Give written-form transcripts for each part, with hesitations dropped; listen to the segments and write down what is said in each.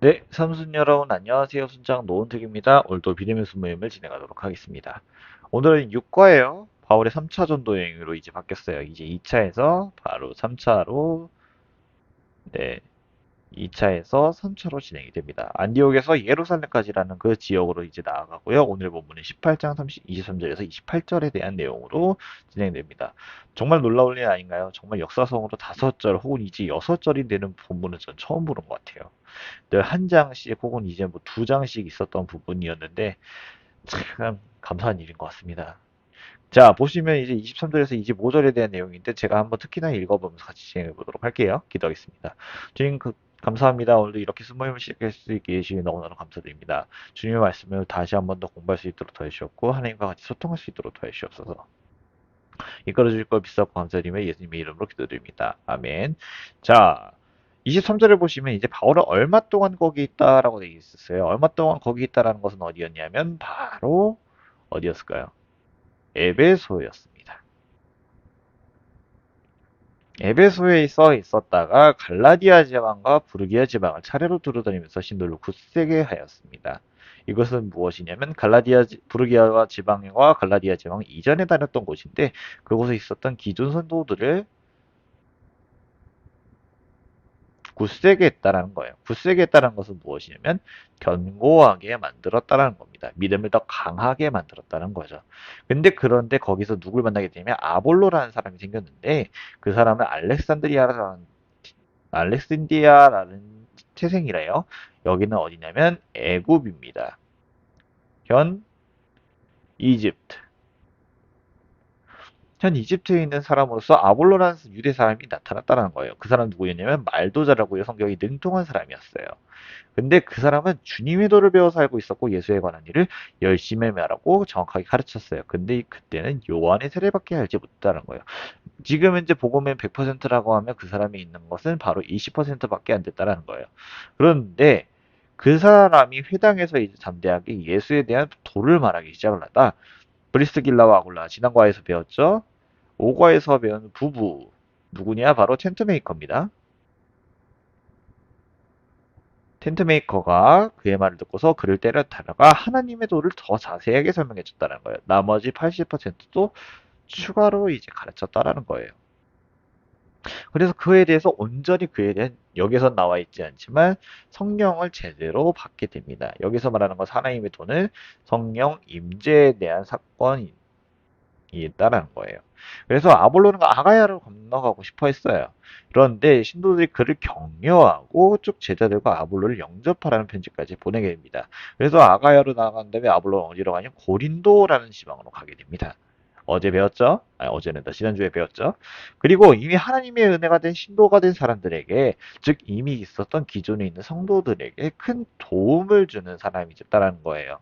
네, 삼순 여러분 안녕하세요. 순장 노은택입니다. 오늘도 비대면수 모임을 진행하도록 하겠습니다. 오늘은 6과예요. 바울의 3차 전도 여행으로 이제 바뀌었어요. 이제 2차에서 바로 3차로 네, 2차에서 3차로 진행이 됩니다. 안디옥에서 예루살렘까지라는 그 지역으로 이제 나아가고요. 오늘 본문은 18장 23절에서 28절에 대한 내용으로 진행됩니다. 정말 놀라운 일 아닌가요? 정말 역사성으로 5절 혹은 이제 6절이 되는 본문은 전 처음 보는 것 같아요. 늘 한 장씩 혹은 이제 뭐 두 장씩 있었던 부분이었는데 참 감사한 일인 것 같습니다. 자, 보시면 이제 23절에서 25절에 대한 내용인데 제가 한번 특히나 읽어보면서 같이 진행해 보도록 할게요. 기도하겠습니다. 주님 감사합니다. 오늘도 이렇게 스모임을 시작할 수 있게 해주시니 너무너무 감사드립니다. 주님의 말씀을 다시 한 번 더 공부할 수 있도록 도와주시옵고 하나님과 같이 소통할 수 있도록 도와주시옵소서. 이끌어 주실 걸 비싸고 감사드리며 예수님의 이름으로 기도드립니다. 아멘. 자, 23절을 보시면 이제 바울은 얼마 동안 거기 있다라고 되어 있었어요. 얼마 동안 거기 있다라는 것은 어디였냐면 바로 어디였을까요? 에베소였습니다. 에베소에 써 있었다가 갈라디아 지방과 부르기아 지방을 차례로 두루다니면서 신도를 굳세게 하였습니다. 이것은 무엇이냐면 부르기아 지방과 갈라디아 지방 이전에 다녔던 곳인데 그곳에 있었던 기존 선도들을 굳세게 했다라는 거예요. 굳세게 했다는 것은 무엇이냐면 견고하게 만들었다라는 겁니다. 믿음을 더 강하게 만들었다는 거죠. 그런데 거기서 누굴 만나게 되면 아볼로라는 사람이 생겼는데 그 사람은 알렉산디아라는 태생이래요. 여기는 어디냐면 애굽입니다. 현 이집트. 현 이집트에 있는 사람으로서 아볼로라는 유대 사람이 나타났다는 거예요. 그 사람 누구였냐면 말도 잘하고요. 성격이 능통한 사람이었어요. 근데 그 사람은 주님의 도를 배워서 알고 있었고 예수에 관한 일을 열심히 말하고 정확하게 가르쳤어요. 근데 그때는 요한의 세례밖에 알지 못했다는 거예요. 지금 현재 복음의 100%라고 하면 그 사람이 있는 것은 바로 20%밖에 안 됐다는 거예요. 그런데 그 사람이 회당에서 이제 담대하게 예수에 대한 도를 말하기 시작을 하다. 브리스길라와 아굴라 지난과에서 배웠죠. 5과에서 배운 부부 누구냐? 바로 텐트메이커입니다. 텐트메이커가 그의 말을 듣고서 그를 때려다가 하나님의 도를 더 자세하게 설명해 줬다는 거예요. 나머지 80%도 추가로 이제 가르쳤다라는 거예요. 그래서 그에 대해서 온전히 그에 대한 여기서 나와 있지 않지만 성령을 제대로 받게 됩니다. 여기서 말하는 것은 하나님의 도는 성령 임재에 대한 사건이 있다라는 거예요. 그래서 아볼로는 아가야를 건너가고 싶어 했어요. 그런데 신도들이 그를 격려하고 쭉 제자들과 아볼로를 영접하라는 편지까지 보내게 됩니다. 그래서 아가야로 나간 다음에 아볼로는 어디로 가냐? 고린도라는 지방으로 가게 됩니다. 어제 배웠죠? 아니, 어제는 더 지난주에 배웠죠? 그리고 이미 하나님의 은혜가 된 신도가 된 사람들에게, 즉 이미 있었던 기존에 있는 성도들에게 큰 도움을 주는 사람이 됐다라는 거예요.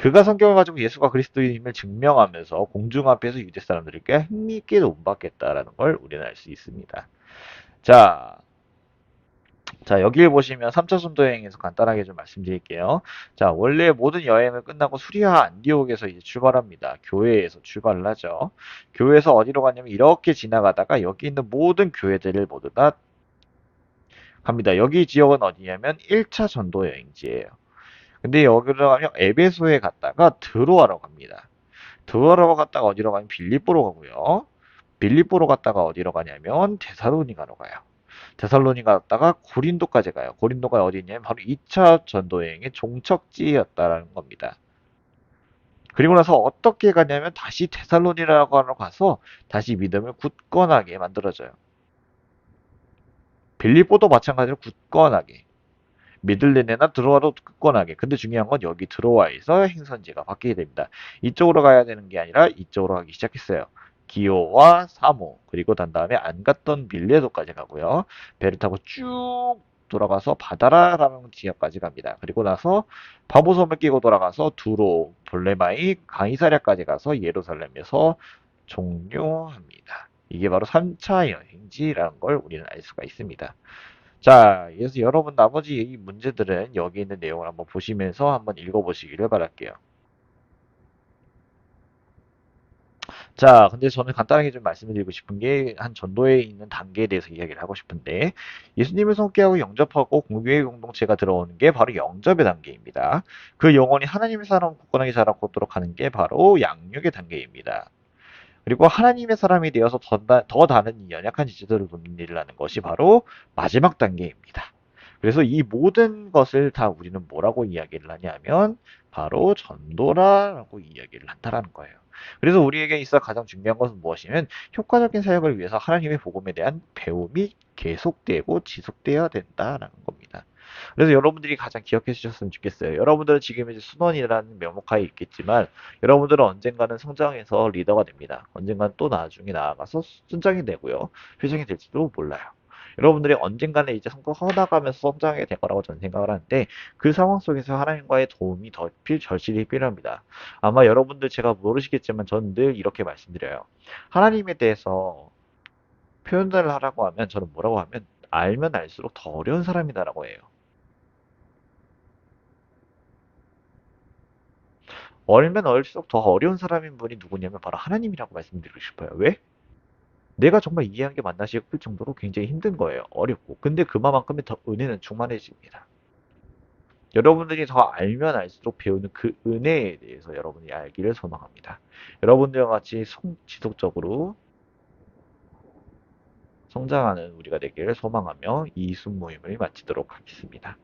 그가 성경을 가지고 예수가 그리스도임을 증명하면서 공중 앞에서 유대 사람들에게 흥미있게 논받겠다라는 걸 우리는 알 수 있습니다. 자, 여기를 보시면 3차 순도 여행에서 간단하게 좀 말씀드릴게요. 자, 원래 모든 여행을 끝나고 수리아 안디옥에서 이제 출발합니다. 교회에서 출발을 하죠. 교회에서 어디로 가냐면 이렇게 지나가다가 여기 있는 모든 교회들을 모두 다 갑니다. 여기 지역은 어디냐면 1차 전도 여행지예요. 근데 여기로 가면 에베소에 갔다가 드로아로 갑니다. 드로아로 갔다가 어디로 가면 빌립보로 가고요. 빌립보로 갔다가 어디로 가냐면 데살로니가로 가요. 데살로니가 갔다가 고린도까지 가요. 고린도가 어디 있냐면 바로 2차 전도 여행의 종척지였다라는 겁니다. 그리고 나서 어떻게 가냐면 다시 데살로니가로 가서 다시 믿음을 굳건하게 만들어져요. 빌립보도 마찬가지로 굳건하게. 미들레네나 드로아도 굳건하게. 근데 중요한 건 여기 드로아에서 행선지가 바뀌게 됩니다. 이쪽으로 가야 되는 게 아니라 이쪽으로 가기 시작했어요. 기오와 사모 그리고 단 다음에 안 갔던 밀레도까지 가고요. 배를 타고 쭉 돌아가서 바다라라는 지역까지 갑니다. 그리고 나서 바보섬을 끼고 돌아가서 두로, 볼레마이, 강이사랴까지 가서 예루살렘에서 종료합니다. 이게 바로 3차 여행지라는 걸 우리는 알 수가 있습니다. 자, 그래서 여러분 나머지 이 문제들은 여기 있는 내용을 한번 보시면서 한번 읽어보시기를 바랄게요. 자, 근데 저는 간단하게 좀 말씀드리고 싶은 게 한 전도에 있는 단계에 대해서 이야기를 하고 싶은데 예수님을 손께하고 영접하고 공교회 공동체가 들어오는 게 바로 영접의 단계입니다. 그 영혼이 하나님의 사람 굳건하게 자라고도록 하는 게 바로 양육의 단계입니다. 그리고 하나님의 사람이 되어서 더 다른 이 연약한 지체들을 돕는 일을 하는 것이 바로 마지막 단계입니다. 그래서 이 모든 것을 다 우리는 뭐라고 이야기를 하냐면 바로 전도라고 이야기를 한다라는 거예요. 그래서 우리에게 있어 가장 중요한 것은 무엇이면 효과적인 사역을 위해서 하나님의 복음에 대한 배움이 계속되고 지속되어야 된다라는 겁니다. 그래서 여러분들이 가장 기억해 주셨으면 좋겠어요. 여러분들은 지금 이제 순원이라는 명목하에 있겠지만 여러분들은 언젠가는 성장해서 리더가 됩니다. 언젠가는 또 나중에 나아가서 순장이 되고요. 회장이 될지도 몰라요. 여러분들이 언젠가는 이제 성공해 나가면서 성장하게 될 거라고 저는 생각을 하는데 그 상황 속에서 하나님과의 도움이 절실히 필요합니다. 아마 여러분들 제가 모르시겠지만 저는 늘 이렇게 말씀드려요. 하나님에 대해서 표현을 하라고 하면 저는 뭐라고 하면 알면 알수록 더 어려운 사람이다라고 해요. 얼면 얼수록 더 어려운 사람인 분이 누구냐면 바로 하나님이라고 말씀드리고 싶어요. 왜? 내가 정말 이해한 게 맞나 싶을 정도로 굉장히 힘든 거예요. 어렵고. 근데 그만큼의 더 은혜는 충만해집니다. 여러분들이 더 알면 알수록 배우는 그 은혜에 대해서 여러분이 알기를 소망합니다. 여러분들과 같이 지속적으로 성장하는 우리가 되기를 소망하며 이 순모임을 마치도록 하겠습니다.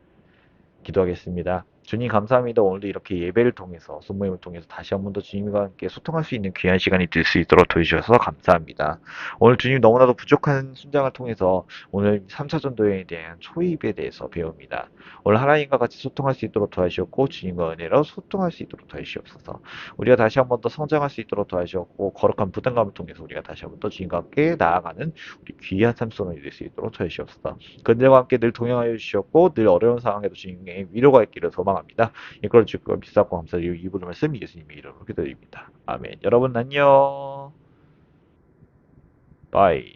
기도하겠습니다. 주님 감사합니다. 오늘도 이렇게 예배를 통해서 순모임을 통해서 다시 한 번 더 주님과 함께 소통할 수 있는 귀한 시간이 될 수 있도록 도와주셔서 감사합니다. 오늘 주님 너무나도 부족한 순장을 통해서 오늘 3차 전도에 대한 초입에 대해서 배웁니다. 오늘 하나님과 같이 소통할 수 있도록 도와주셨고 주님과 은혜로 소통할 수 있도록 도와주시옵소서. 우리가 다시 한 번 더 성장할 수 있도록 도와주셨고 거룩한 부담감을 통해서 우리가 다시 한 번 더 주님과 함께 나아가는 우리 귀한 삶선을 이룰 수 있도록 도와주시옵소서. 그들과 함께 늘 동행하여 주셨고 늘 어려운 상황에도 주님의 위로가 있기를 소망합니다. 이끌어 주시고 비싸고 감사드리고 이 부른 말씀 예수님의 이름으로 기도드립니다. 아멘. 여러분 안녕. 바이.